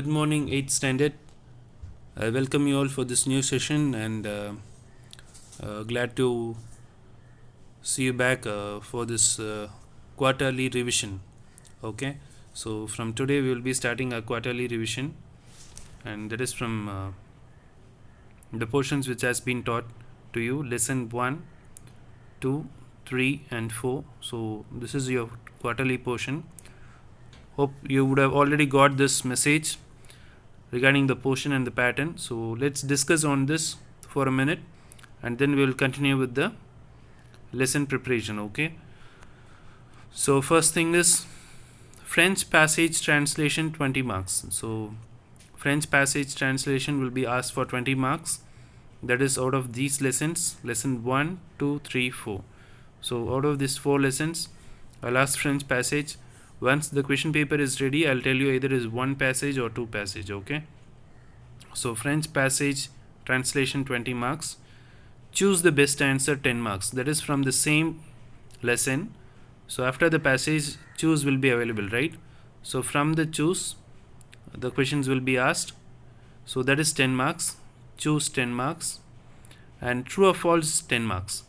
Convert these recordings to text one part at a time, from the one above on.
Good morning, 8th standard. I welcome you all for this new session and glad to see you back for this quarterly revision. Okay, so from today we will be starting a quarterly revision, and that is from the portions which has been taught to you, lesson 1, 2, 3, and 4. So, this is your quarterly portion. Hope you would have already got this message regarding the portion and the pattern. So let's discuss on this for a minute and then we will continue with the lesson preparation. Okay, so first thing is French passage translation, 20 marks. So French passage translation will be asked for 20 marks. That is out of these lessons, lesson 1, 2, 3, 4. So out of these 4 lessons, I'll ask French passage. Once the question paper is ready, I'll tell you either is 1 passage or 2 passage. Okay, so French passage translation, 20 marks. Choose the best answer, 10 marks. That is from the same lesson. So after the passage, choose will be available, right? So from the choose, the questions will be asked. So that is 10 marks. Choose, 10 marks. And true or false, 10 marks.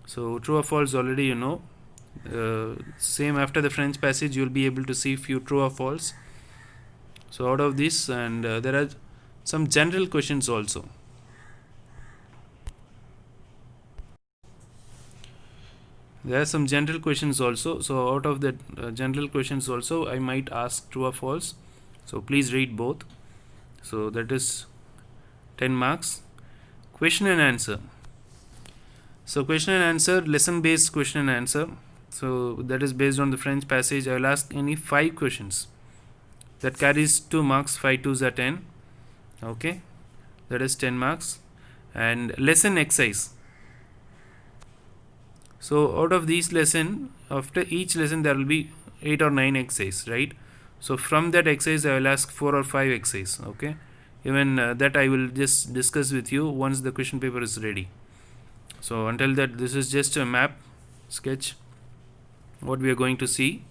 So true or false already you know. Same after the French passage, you will be able to see few true or false. So out of this, and there are some general questions also. There are some general questions also. So out of the general questions also, I might ask true or false. So please read both. So that is 10 marks. Question and answer. So question and answer, lesson based question and answer. So that is based on the French passage. I will ask any 5 questions. That carries 2 marks. 5 2s are 10. Okay, that is 10 marks. And lesson exercise. So out of these lesson, after each lesson there will be 8 or 9 exercise, right? So from that exercise I will ask 4 or 5 exercise. Okay, even that I will just discuss with you once the question paper is ready. So until that, this is just a map sketch what we are going to see,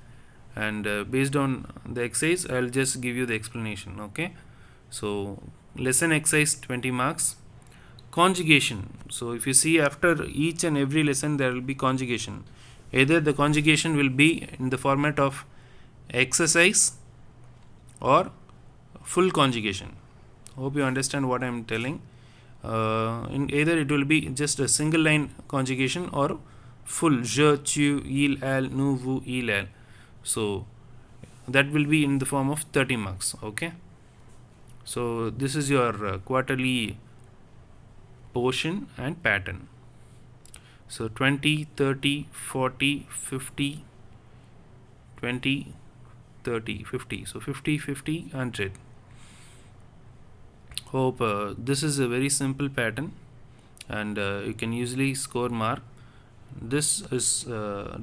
and based on the exercise I will just give you the explanation. Okay, so lesson exercise, 20 marks. Conjugation. So if you see, after each and every lesson there will be conjugation. Either the conjugation will be in the format of exercise or full conjugation. Hope you understand what I am telling. In either it will be just a single line conjugation or full je, tu, il, elle, nous, vous, il, elle. So that will be in the form of 30 marks. Okay, so this is your quarterly portion and pattern. So 20, 30, 40, 50, 20, 30, 50. So 50, 50, 100. Hope this is a very simple pattern and you can usually score mark. This is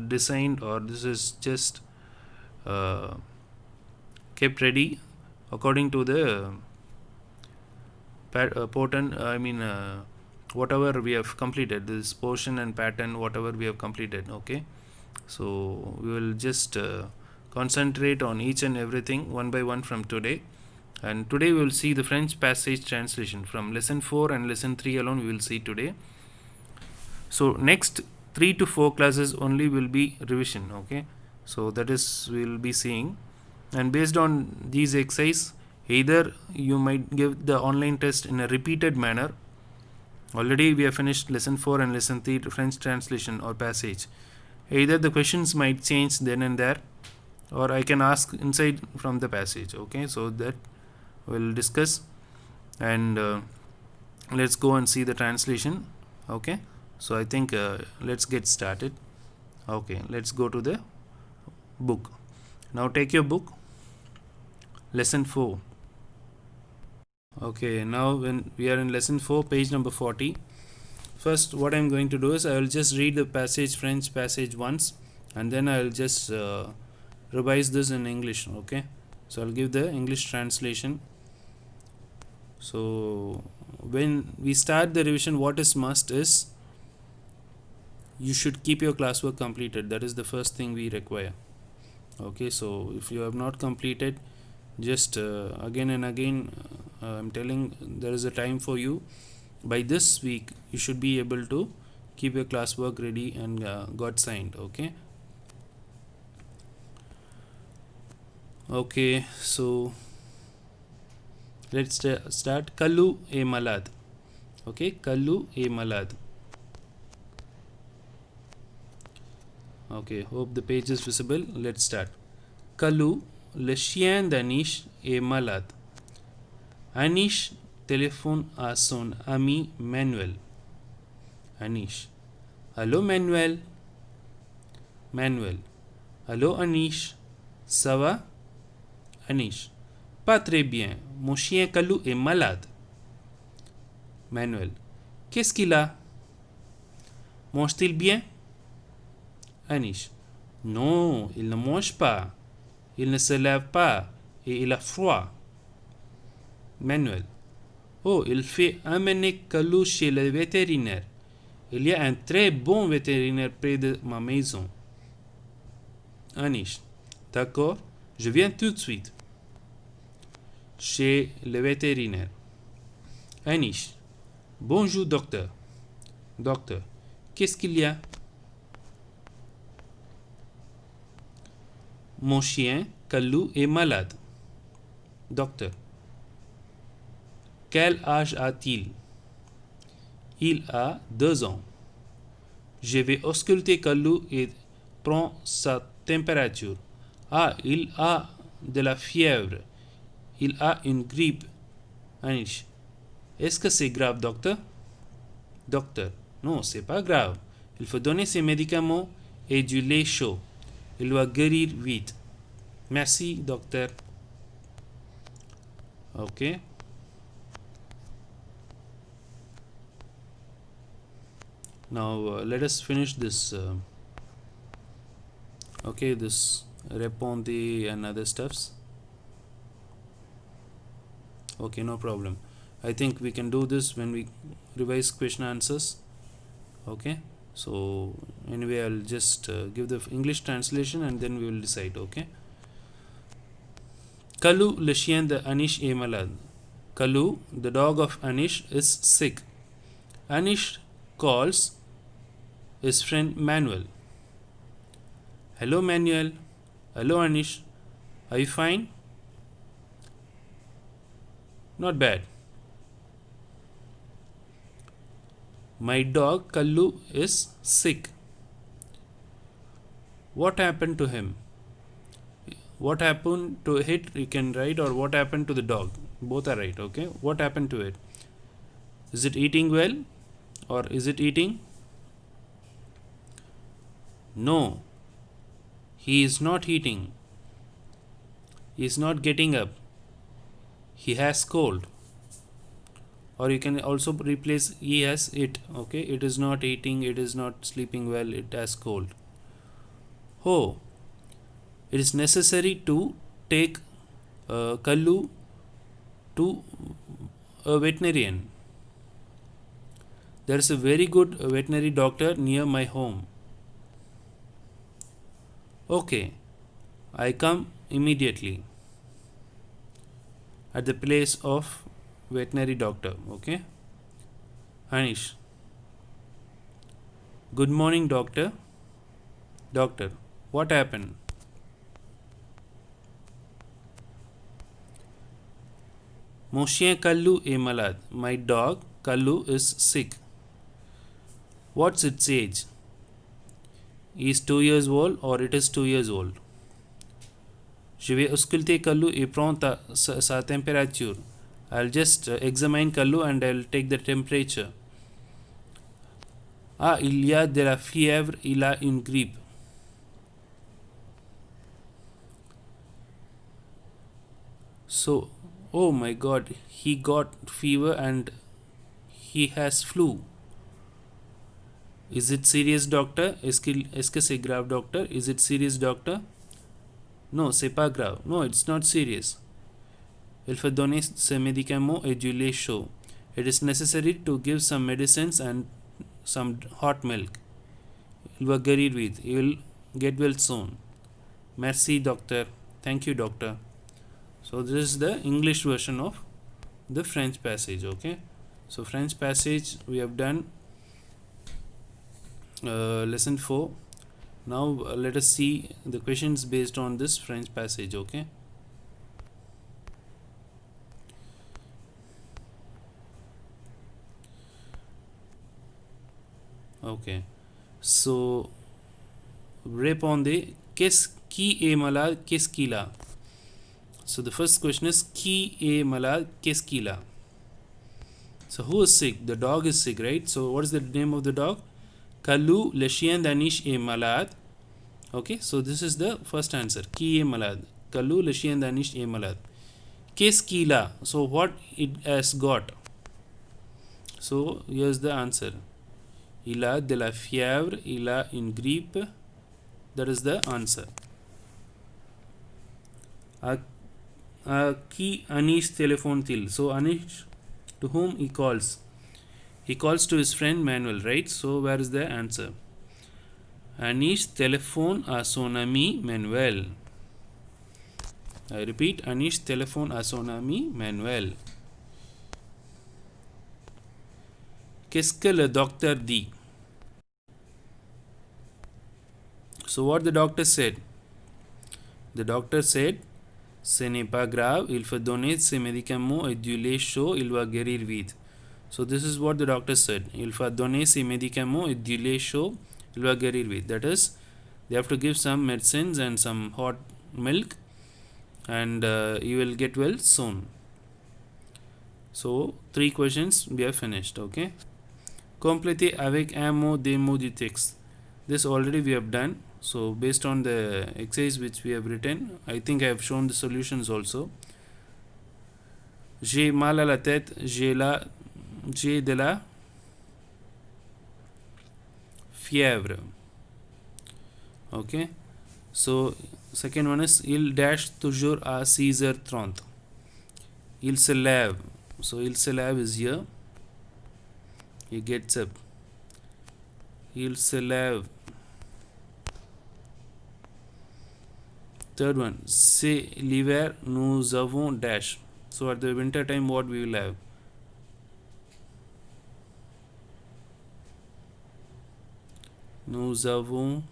designed, or this is just kept ready according to the whatever we have completed, this portion and pattern, whatever we have completed. Okay, so we will just concentrate on each and everything one by one from today. And today we will see the French passage translation from lesson 4 and lesson 3 alone we will see today. So next 3 to 4 classes only will be revision. Okay, so that is we will be seeing, and based on these exercise, either you might give the online test in a repeated manner. Already we have finished lesson 4 and lesson 3 French translation or passage. Either the questions might change then and there, or I can ask inside from the passage. Okay, so that we'll discuss, and let's go and see the translation. Okay, so I think let's get started. Okay, let's go to the book. Now take your book, lesson 4. Okay, now when we are in lesson 4, page number 40. First, what I'm going to do is I will just read the passage, French passage once, and then I will just revise this in English. Okay, so I'll give the English translation. So when we start the revision, what is must is you should keep your classwork completed. That is the first thing we require. Okay, so if you have not completed, Just again and again, I'm telling there is a time for you. By this week, you should be able to keep your classwork ready and got signed. Okay, so let's start. Kallu e malad. Okay, Kallu e malad. Okay, hope the page is visible. Let's start. Kallu, le chien d'Anish est malade. Anish téléphone à son ami Manuel. Anish. Allô Manuel. Manuel. Allô Anish. Ça va? Anish. Pas très bien. Mon chien Kalou est malade. Manuel. Qu'est-ce qu'il a? Mange-t-il bien? Anish. Non, il ne mange pas. Il ne se lève pas et il a froid. Manuel. Oh, il fait amener Kalou chez le vétérinaire. Il y a un très bon vétérinaire près de ma maison. Anish. D'accord, je viens tout de suite. Chez le vétérinaire. Anish. Bonjour docteur. Docteur. Qu'est-ce qu'il y a? Mon chien, Kalou, est malade. Docteur. Quel âge a-t-il? Il a 2 ans. Je vais ausculter Kalou et prends sa température. Ah, il a de la fièvre. Il a une grippe. Anish. Est-ce que c'est grave, docteur? Docteur. Non, c'est pas grave. Il faut donner ses médicaments et du lait chaud. Il va guérir vite. Merci, docteur. Okay. Now let us finish this. This répondez and other stuffs. Okay, no problem. I think we can do this when we revise question answers. Okay, so anyway, I'll just give the English translation and then we will decide. Okay. Kalu, le chien de Anish est malade. Kalu, the dog of Anish, is sick. Anish calls his friend Manuel. Hello Manuel. Hello Anish. Are you fine? Not bad. My dog Kallu is sick. What happened to him? What happened to it? You can write, or what happened to the dog. Both are right. Okay. What happened to it? Is it eating well, or is it eating? No. He is not eating. He is not getting up. He has cold. Or you can also replace he has it. Okay. It is not eating. It is not sleeping well. It has cold. Oh. It is necessary to take Kallu to a veterinarian. There is a very good veterinary doctor near my home. Okay, I come immediately at the place of veterinary doctor. Okay. Anish. Good morning, doctor. Doctor, what happened? Mon chien Kallu est malade. My dog Kallu is sick. What's its age? Is 2 years old or it is 2 years old. Je vais ausculter Kallu et prendre sa température. I'll just examine Kallu and I'll take the temperature. Ah, il y a de la fièvre, il a une grippe. So, oh my god, he got fever and he has flu. Is it serious, doctor? Est-ce que c'est grave, doctor? Is it serious, doctor? No, c'est pas grave. No, it's not serious. Il faut donner ses médicaments et du lait chaud. It is necessary to give some medicines and some hot milk. Il va guérir vite. He will get well soon. Merci, doctor. Thank you, doctor. So this is the English version of the French passage. Okay, so French passage we have done lesson 4. Now let us see the questions based on this French passage. Okay, so répondez qu'est-ce qui est malade, qu'est-ce qu'il a. So the first question is qui est malade, qu'est-ce qu'il a. So who is sick? The dog is sick, right? So what is the name of the dog? Kalu, le chien d'Anish est malade. Okay, so this is the first answer. Qui est malade? Kalu, le chien d'Anish est malade. Qu'est-ce qu'il a? So what it has got? So here's the answer. Il a de la fièvre, il a une grippe. That is the answer. Qui Anish téléphone-t-il? So Anish, to whom he calls? He calls to his friend Manuel, right? So where is the answer? Anish téléphone à son ami Manuel. I repeat, Anish téléphone à son ami Manuel. Qu'est-ce que le docteur dit? So what the doctor said? The doctor said, ce n'est pas grave, il faut donner ses médicaments et du lait chaud, il va guérir vite. So this is what the doctor said. Il faut donner ses médicaments et du lait chaud, il va guérir vite. That is, they have to give some medicines and some hot milk, and you will get well soon. So 3 questions we have finished. Okay. Complétez avec un mot des mots du texte. This already we have done. So based on the exercise which we have written, I think I have shown the solutions also. J'ai mal à la tête, j'ai de la fièvre. Okay. So second one is il dash toujours à 6h30. Il se lève. So il se lève is here. He gets up. Il se lève. Third one, c'est l'hiver, nous avons dash. So at the winter time, what we will have? Nous avons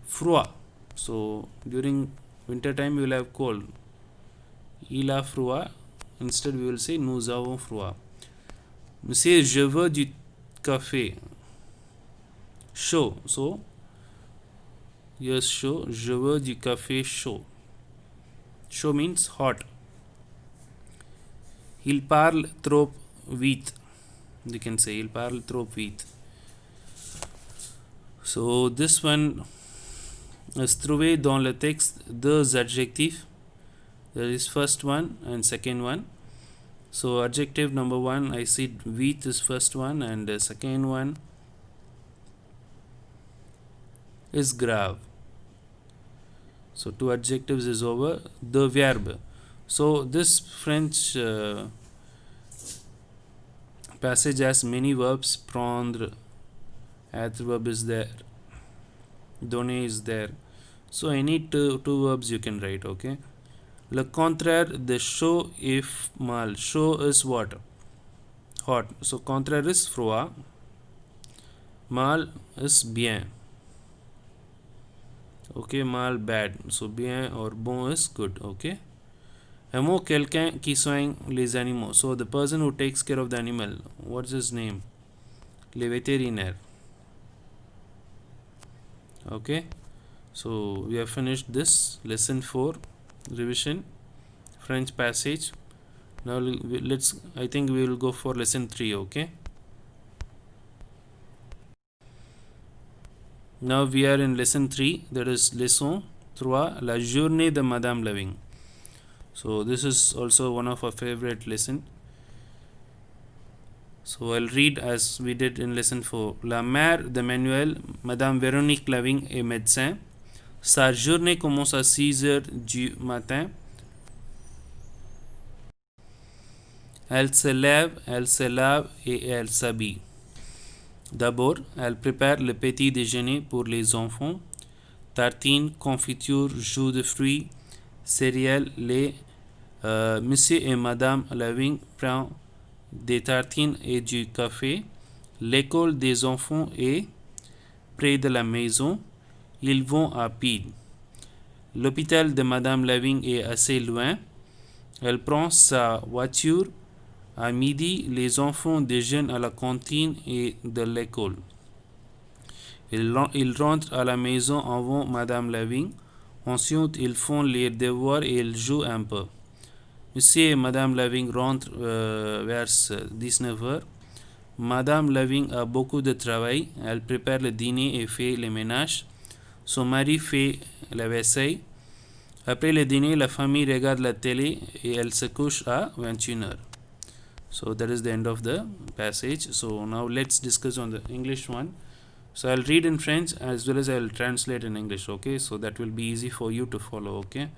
froid. So during winter time, we will have cold. Il a froid. Instead, we will say nous avons froid. Monsieur, je veux du café. Chaud. So yes, chaud. Je veux du café chaud. Chaud means hot. Il parle trop vite. You can say il parle trop vite. So this one is trouvé dans le texte deux adjectifs. There is first one and second one. So adjective number 1, I see vite is first one, and the second one is grave. So 2 adjectives is over. The verb. So this French passage has many verbs. Prendre, être verb is there. Donner is there. So any two verbs you can write. Okay. Le contraire de chaud if mal. Chaud is what? Hot. So contraire is froid. Mal is bien. Okay, mal bad. So bien or bon is good. Okay. Un mot, quelqu'un qui soigne les animaux. So the person who takes care of the animal. What's his name? Le vétérinaire. Okay. So we have finished this lesson 4 revision French passage. Now I think we will go for lesson 3. Okay. Now we are in lesson 3, that is leçon 3, la journée de Madame Leving. So this is also one of our favorite lesson. So I'll read as we did in lesson 4. La mère de Manuel, Madame Véronique Leving, est médecin. Sa journée commence à 6h du matin. Elle se lève, elle se lave et elle s'habille. D'abord, elle prépare le petit déjeuner pour les enfants. Tartines, confiture, jus de fruits, céréales, lait. Monsieur et Madame Leving prennent des tartines et du café. L'école des enfants est près de la maison. Ils vont à pied. L'hôpital de Madame Leving est assez loin. Elle prend sa voiture. À midi, les enfants déjeunent à la cantine et de l'école. Ils rentrent à la maison avant Madame Leving. Ensuite, ils font les devoirs et ils jouent un peu. Monsieur et Madame Leving rentrent vers 19h. Madame Leving a beaucoup de travail. Elle prépare le dîner et fait le ménage. Son mari fait la vaisselle. Après le dîner, la famille regarde la télé et elle se couche à 21h. So that is the end of the passage. So now let's discuss on the English one. So I'll read in French as well as I'll translate in English. Okay, so that will be easy for you to follow. Okay,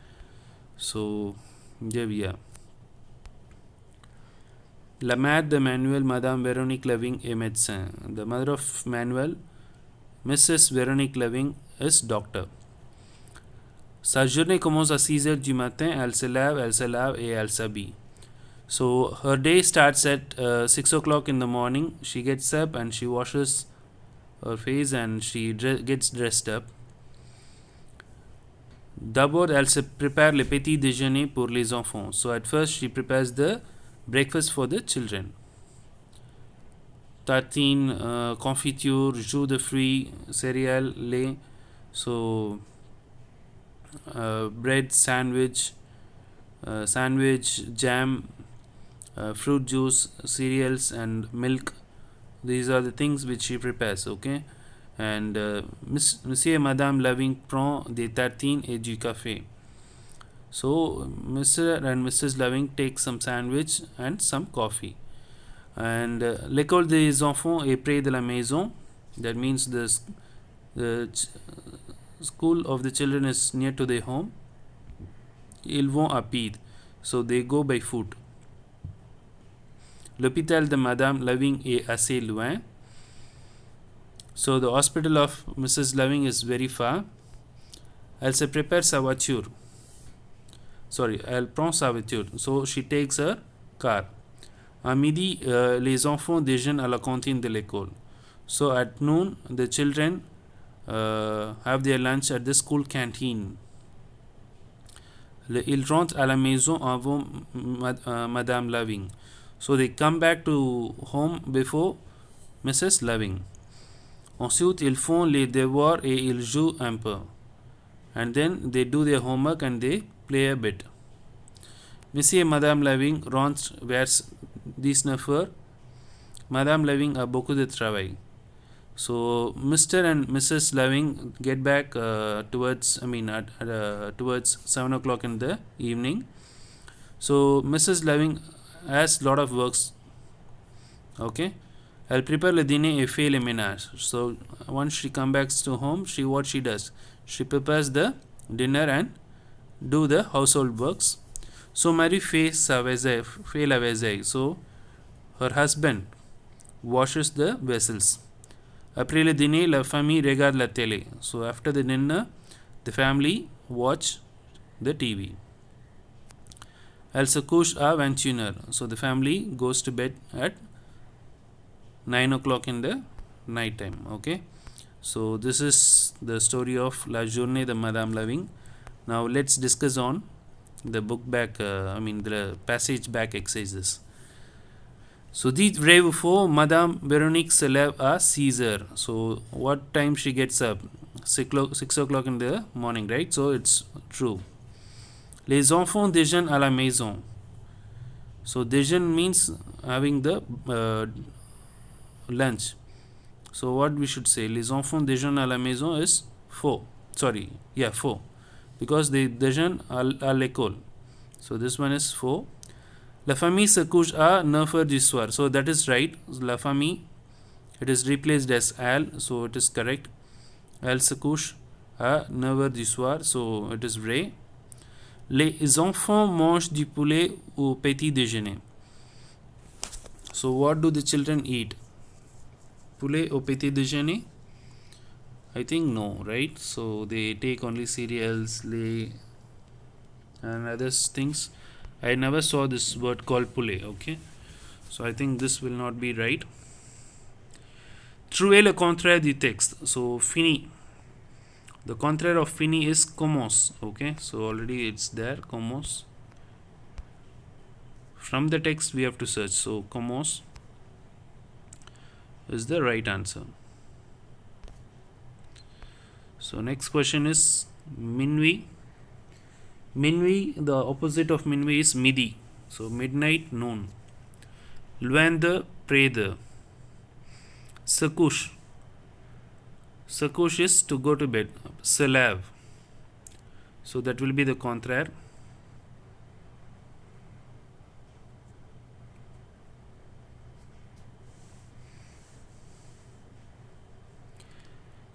so here we are. La mère de Manuel, Madame Véronique Leving, est médecin. The mother of Manuel, Mrs. Véronique Leving, is doctor. Sa journée commence à 6h du matin. Elle se lave et elle s'habille. So her day starts at 6 o'clock in the morning. She gets up and she washes her face and she gets dressed up. D'abord, elle se prépare le petit déjeuner pour les enfants. So at first, she prepares the breakfast for the children. Tartine, confiture, jus de fruits, céréales, lait. So bread, sandwich, jam, fruit juice, cereals, and milk. These are the things which she prepares. Okay, and Monsieur et Madame Leving prend des tartines et du café. So Mr. and Mrs. Leving take some sandwich and some coffee. And l'école des enfants est près de la maison. That means the school of the children is near to their home. Ils vont à pied. So they go by foot. L'hôpital de Madame Leving est assez loin. So the hospital of Mrs. Leving is very far. Elle se prépare sa voiture. Elle prend sa voiture. So she takes her car. À midi, les enfants déjeunent à la cantine de l'école. So at noon, the children have their lunch at the school canteen. Ils rentrent à la maison avant Madame Leving. So they come back to home before Mrs. Leving. Ensuite, ils font les devoirs et ils jouent un peu. And then they do their homework and they play a bit. Monsieur et Madame Leving rentrent vers 19h. Madame Leving a beaucoup de travail. So Mr. and Mrs. Leving get back towards 7 o'clock in the evening. So Mrs. Leving has lot of works. Okay, elle prépare le dîner et fait le ménage. So once she comes back to home, what she does, she prepares the dinner and do the household works. So Mary fait la vaisselle. So her husband washes the vessels. Après le dîner, la famille regarde la télé. So after the dinner, the family watch the TV. Elle se couche à 21h. So the family goes to bed at 9 o'clock in the night time. Okay, so this is the story of La Journée de Madame Leving. Now let's discuss on the book back, the passage back exercises. So the day before, Madame Véronique se lève à 6h. So what time she gets up? 6 o'clock in the morning, right? So it's true. Les enfants déjeunent à la maison. So déjeune means having the lunch. So what we should say? Les enfants déjeunent à la maison is 4. 4. Because they déjeunent à l'école. So this one is 4. La famille se couche à 9h du soir. So that is right. La famille, it is replaced as elle. So it is correct. Elle se couche à 9h du soir. So it is vrai. Les enfants mangent du poulet au petit déjeuner. So what do the children eat? Poulet au petit déjeuner? I think no, right? So they take only cereals, lait, and other things. I never saw this word called poulet. Okay, so I think this will not be right. Trouver le contraire du texte. So fini. The contraire of fini is commence. Okay, so already it's there. Commence. From the text we have to search. So commence is the right answer. So next question is minuit. Minuit, the opposite of minuit is midi. So midnight, noon. Loin de, près de. Se couche. Se couche is to go to bed. Se lève. So that will be the contraire.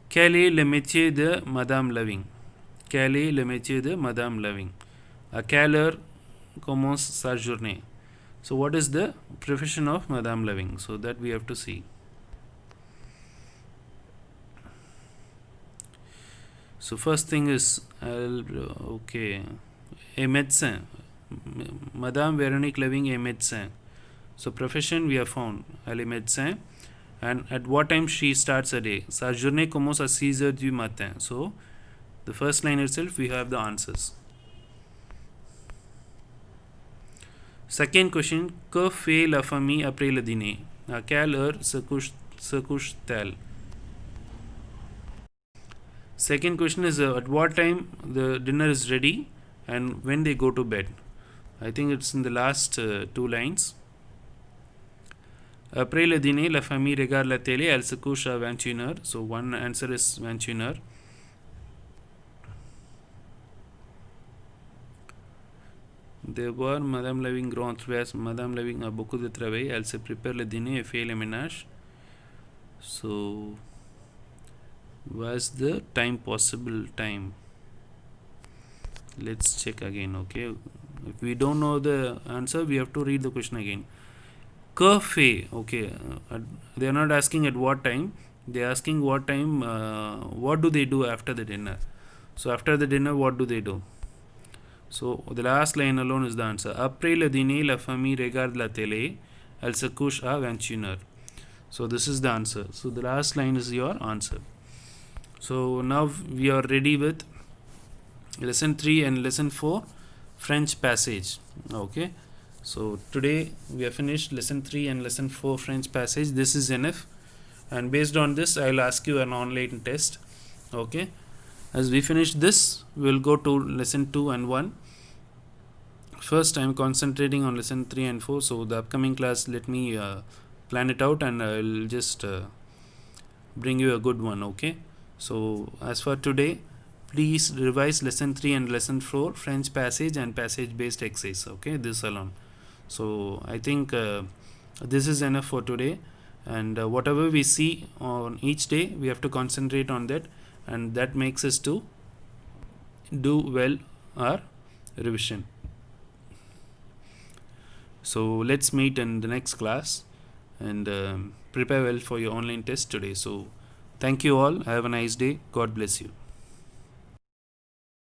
Quel est le métier de Madame Loving? Quel est le métier de Madame Loving? À quelle heure commence sa journée? So what is the profession of Madame Loving? So that we have to see. So first thing is, okay, a médecin. Madame Véronique Loving est médecin. So profession we have found. Elle est médecin. And at what time she starts a day? Sa journée commence à 6 heures du matin. So the first line itself we have the answers. Second question, que fait la famille après le dîner? À quelle heure se couche-t-elle? Second question is at what time the dinner is ready and when they go to bed. I think it's in the last two lines. Après le dîner, la famille regarde la télé, elle se couche à 21h. So one answer is 21h. Devoir, Madame Loving grand travail. Madame Loving a beaucoup de travail. Elle se prépare le dîner et fait le ménage. So, what's the time possible time? Let's check again, okay? If we don't know the answer, we have to read the question again. Que fait? Okay, they are not asking at what time. They are asking what time, what do they do after the dinner? So, after the dinner, what do they do? So, the last line alone is the answer. Après le dîner, la famille regarde la télé. Elle se couche à 21h. So, this is the answer. So, the last line is your answer. So, now we are ready with lesson 3 and lesson 4 French passage. Okay. So, today we have finished lesson 3 and lesson 4 French passage. This is enough. And based on this, I will ask you an online test. Okay. As we finish this, we will go to lesson 2 and 1. First, I am concentrating on lesson 3 and 4. So, the upcoming class, let me plan it out and I will just bring you a good one. Okay. So, as for today, please revise lesson 3 and lesson 4 French passage and passage based exercise. Okay, this alone. So, I think this is enough for today. And whatever we see on each day, we have to concentrate on that, and that makes us to do well our revision. So let's meet in the next class and prepare well for your online test today. So thank you all. Have a nice day. God bless you.